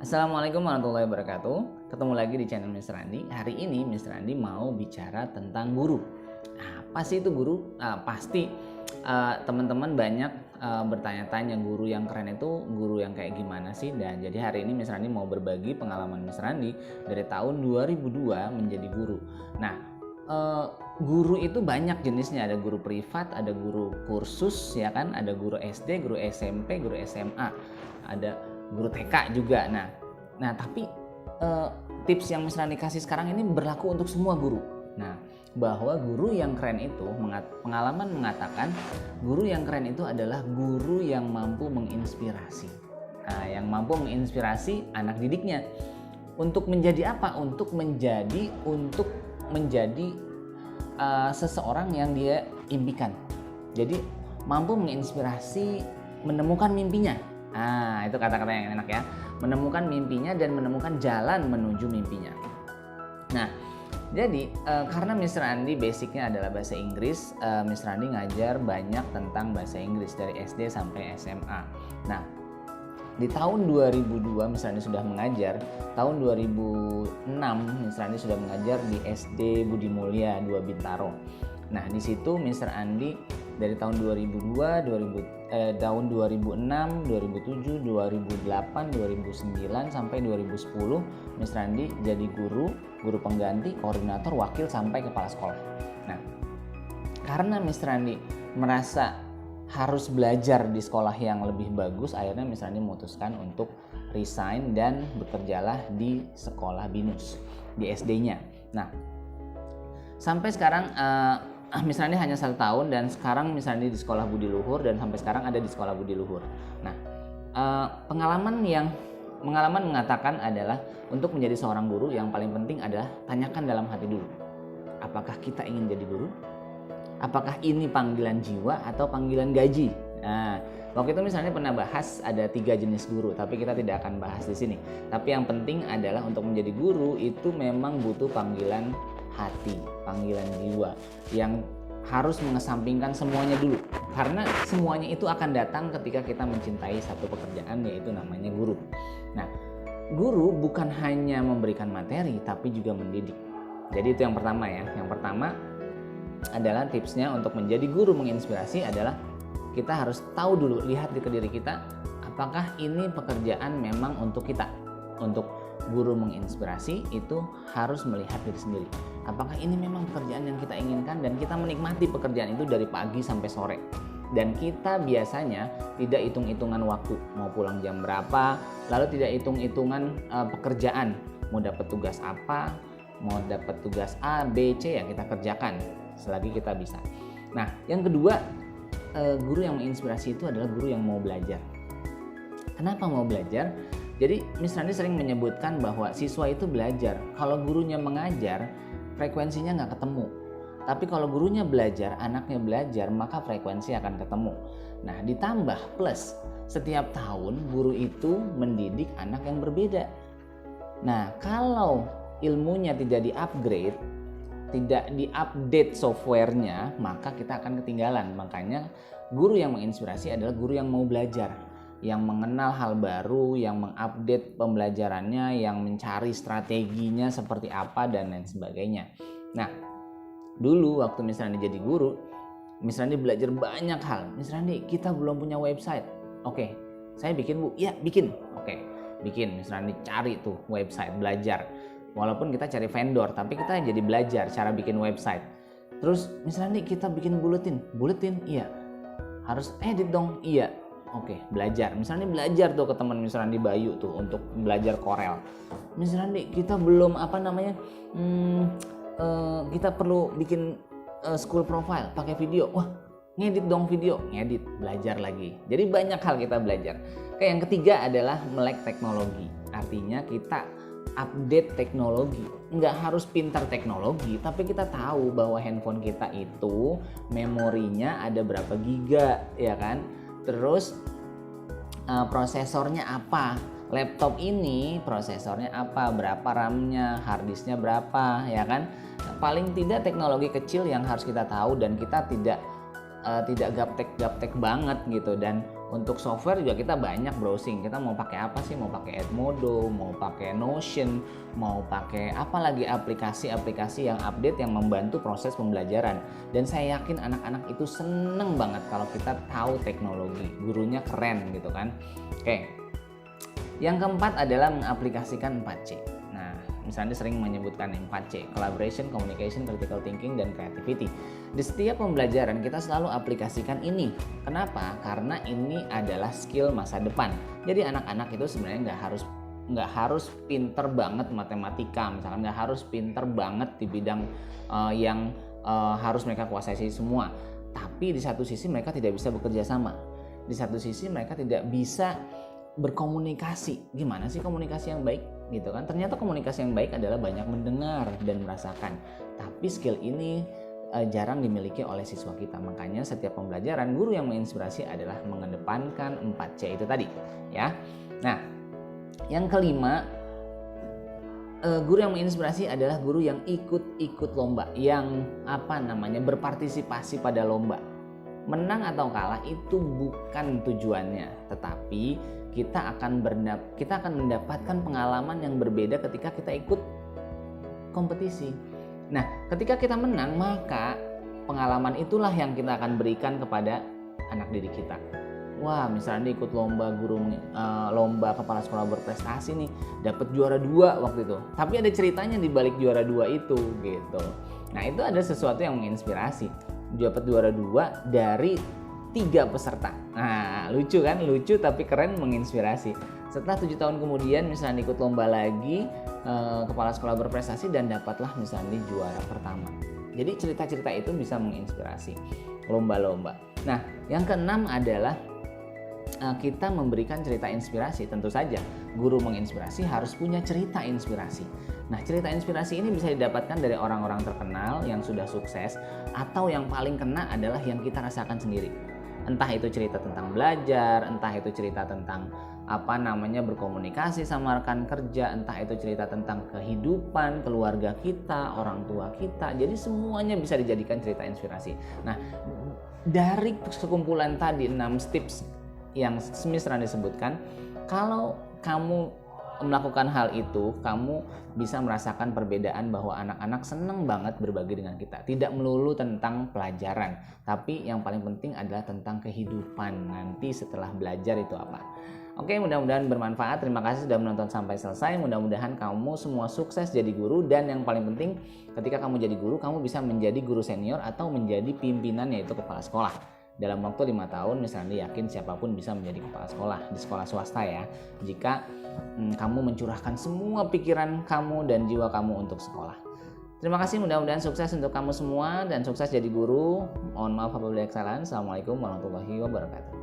Assalamualaikum warahmatullahi wabarakatuh. Ketemu lagi di channel Mr. Andi. Hari ini Mr. Andi mau bicara tentang guru. Apa sih itu guru? Pasti teman-teman banyak bertanya-tanya, guru yang keren itu guru yang kayak gimana sih? Dan jadi hari ini Mr. Andi mau berbagi pengalaman Mr. Andi dari tahun 2002 menjadi guru. Nah, guru itu banyak jenisnya. Ada guru privat, ada guru kursus, ya kan? Ada guru SD, guru SMP, guru SMA, ada guru TK juga. Nah tapi tips yang Mas Rani kasih sekarang ini berlaku untuk semua guru. Nah, bahwa guru yang keren itu, pengalaman mengatakan guru yang keren itu adalah guru yang mampu menginspirasi. Nah, yang mampu menginspirasi anak didiknya untuk menjadi apa? Untuk menjadi seseorang yang dia impikan. Jadi mampu menginspirasi menemukan mimpinya. Itu kata-kata yang enak ya. Menemukan mimpinya dan menemukan jalan menuju mimpinya. Nah, jadi karena Mr. Andi basicnya adalah bahasa Inggris, Mr. Andi ngajar banyak tentang bahasa Inggris dari SD sampai SMA. Nah, di tahun 2002 Mr. Andi sudah mengajar. Tahun 2006 Mr. Andi sudah mengajar di SD Budi Mulya 2 Bintaro. Nah, di situ Mr. Andi dari tahun 2002, tahun 2006, 2007, 2008, 2009 sampai 2010 Mr. Andi jadi guru pengganti, koordinator, wakil sampai kepala sekolah. Nah, karena Mr. Andi merasa harus belajar di sekolah yang lebih bagus, akhirnya Mr. Andi memutuskan untuk resign dan bekerjalah di sekolah BINUS, di SD-nya. Nah, sampai sekarang Mr. Andi hanya 1 tahun dan sekarang Mr. Andi di sekolah Budi Luhur dan sampai sekarang ada di sekolah Budi Luhur. Nah, pengalaman mengatakan adalah untuk menjadi seorang guru yang paling penting adalah tanyakan dalam hati dulu. Apakah kita ingin jadi guru? Apakah ini panggilan jiwa atau panggilan gaji? Nah, waktu itu misalnya pernah bahas ada 3 jenis guru, tapi kita tidak akan bahas di sini. Tapi yang penting adalah untuk menjadi guru itu memang butuh panggilan hati, panggilan jiwa yang harus mengesampingkan semuanya dulu. Karena semuanya itu akan datang ketika kita mencintai satu pekerjaan, yaitu namanya guru. Nah, guru bukan hanya memberikan materi tapi juga mendidik. Jadi itu yang pertama ya. Yang pertama adalah tipsnya untuk menjadi guru menginspirasi adalah kita harus tahu dulu, lihat di diri kita, apakah ini pekerjaan memang untuk kita. Untuk guru menginspirasi itu harus melihat diri sendiri. Apakah ini memang pekerjaan yang kita inginkan dan kita menikmati pekerjaan itu dari pagi sampai sore. Dan kita biasanya tidak hitung-hitungan waktu, mau pulang jam berapa, lalu tidak hitung-hitungan pekerjaan, mau dapat tugas apa, mau dapat tugas A, B, C ya kita kerjakan selagi kita bisa. Nah, yang kedua, guru yang menginspirasi itu adalah guru yang mau belajar. Kenapa mau belajar? Jadi Mr. Andi sering menyebutkan bahwa siswa itu belajar. Kalau gurunya mengajar, frekuensinya nggak ketemu. Tapi kalau gurunya belajar, anaknya belajar, maka frekuensi akan ketemu. Nah, ditambah plus setiap tahun guru itu mendidik anak yang berbeda. Nah, kalau ilmunya tidak di-upgrade, tidak di-update softwarenya, maka kita akan ketinggalan. Makanya guru yang menginspirasi adalah guru yang mau belajar, yang mengenal hal baru, yang mengupdate pembelajarannya, yang mencari strateginya seperti apa dan lain sebagainya. Nah, dulu waktu Mr. Andi jadi guru, Mr. Andi belajar banyak hal. Mr. Andi, kita belum punya website. Oke, saya bikin Bu. Ya, bikin. Oke, bikin. Mr. Andi cari tuh website, belajar. Walaupun kita cari vendor, tapi kita jadi belajar cara bikin website. Terus misalnya kita bikin buletin, iya. Harus edit dong, iya. Oke, belajar. Misalnya belajar tuh ke teman misalnya di Bayu tuh untuk belajar Corel. Misalnya kita belum kita perlu bikin school profile pakai video. Wah, ngedit dong video, ngedit, belajar lagi. Jadi banyak hal kita belajar. Oke, yang ketiga adalah melek teknologi. Artinya kita update teknologi. Nggak harus pintar teknologi, tapi kita tahu bahwa handphone kita itu memorinya ada berapa giga, ya kan? Terus prosesornya apa? Laptop ini prosesornya apa? Berapa RAM-nya? Harddisknya berapa, ya kan? Paling tidak teknologi kecil yang harus kita tahu dan kita tidak gaptek banget gitu. Dan Untuk software juga kita banyak browsing. Kita mau pakai apa sih? Mau pakai Edmodo, mau pakai Notion, mau pakai apa lagi aplikasi-aplikasi yang update yang membantu proses pembelajaran. Dan saya yakin anak-anak itu seneng banget kalau kita tahu teknologi. Gurunya keren gitu kan. Oke. Yang keempat adalah mengaplikasikan 4C. Nah, misalnya sering menyebutkan 4C, collaboration, communication, critical thinking, dan creativity. Di setiap pembelajaran kita selalu aplikasikan ini. Kenapa? Karena ini adalah skill masa depan. Jadi anak-anak itu sebenarnya nggak harus pinter banget matematika, misalkan nggak harus pinter banget di bidang yang harus mereka kuasai semua. Tapi di satu sisi mereka tidak bisa bekerja sama. Di satu sisi mereka tidak bisa berkomunikasi. Gimana sih komunikasi yang baik? Gitu kan? Ternyata komunikasi yang baik adalah banyak mendengar dan merasakan. Tapi skill ini jarang dimiliki oleh siswa kita. Makanya setiap pembelajaran guru yang menginspirasi adalah mengedepankan 4C itu tadi, ya. Nah, yang kelima, guru yang menginspirasi adalah guru yang ikut lomba, yang berpartisipasi pada lomba. Menang atau kalah itu bukan tujuannya, tetapi kita akan mendapatkan pengalaman yang berbeda ketika kita ikut kompetisi. Nah, ketika kita menang, maka pengalaman itulah yang kita akan berikan kepada anak didik kita. Wah, misalnya ikut lomba lomba kepala sekolah berprestasi nih, dapat juara 2 waktu itu. Tapi ada ceritanya di balik juara 2 itu, gitu. Nah, itu ada sesuatu yang menginspirasi. Dapat juara 2 dari 3 peserta. Nah, lucu kan? Lucu tapi keren, menginspirasi. Setelah 7 tahun kemudian misalnya ikut lomba lagi kepala sekolah berprestasi dan dapatlah misalnya juara pertama. Jadi cerita-cerita itu bisa menginspirasi lomba-lomba. Nah, yang keenam adalah kita memberikan cerita inspirasi. Tentu saja guru menginspirasi harus punya cerita inspirasi. Nah, cerita inspirasi ini bisa didapatkan dari orang-orang terkenal yang sudah sukses, atau yang paling kena adalah yang kita rasakan sendiri. Entah itu cerita tentang belajar, entah itu cerita tentang berkomunikasi sama rekan kerja, entah itu cerita tentang kehidupan keluarga kita, orang tua kita. Jadi semuanya bisa dijadikan cerita inspirasi. Nah, dari sekumpulan tadi 6 tips yang semisal disebutkan, kalau kamu melakukan hal itu, kamu bisa merasakan perbedaan bahwa anak-anak seneng banget berbagi dengan kita. Tidak melulu tentang pelajaran, tapi yang paling penting adalah tentang kehidupan nanti setelah belajar itu apa. Oke, mudah-mudahan bermanfaat. Terima kasih sudah menonton sampai selesai. Mudah-mudahan kamu semua sukses jadi guru, dan yang paling penting ketika kamu jadi guru, kamu bisa menjadi guru senior atau menjadi pimpinan, yaitu kepala sekolah. Dalam waktu 5 tahun misalnya, yakin siapapun bisa menjadi kepala sekolah di sekolah swasta ya, jika kamu mencurahkan semua pikiran kamu dan jiwa kamu untuk sekolah. Terima kasih, mudah-mudahan sukses untuk kamu semua dan sukses jadi guru. Mohon maaf apabila ada kesalahan. Assalamualaikum warahmatullahi wabarakatuh.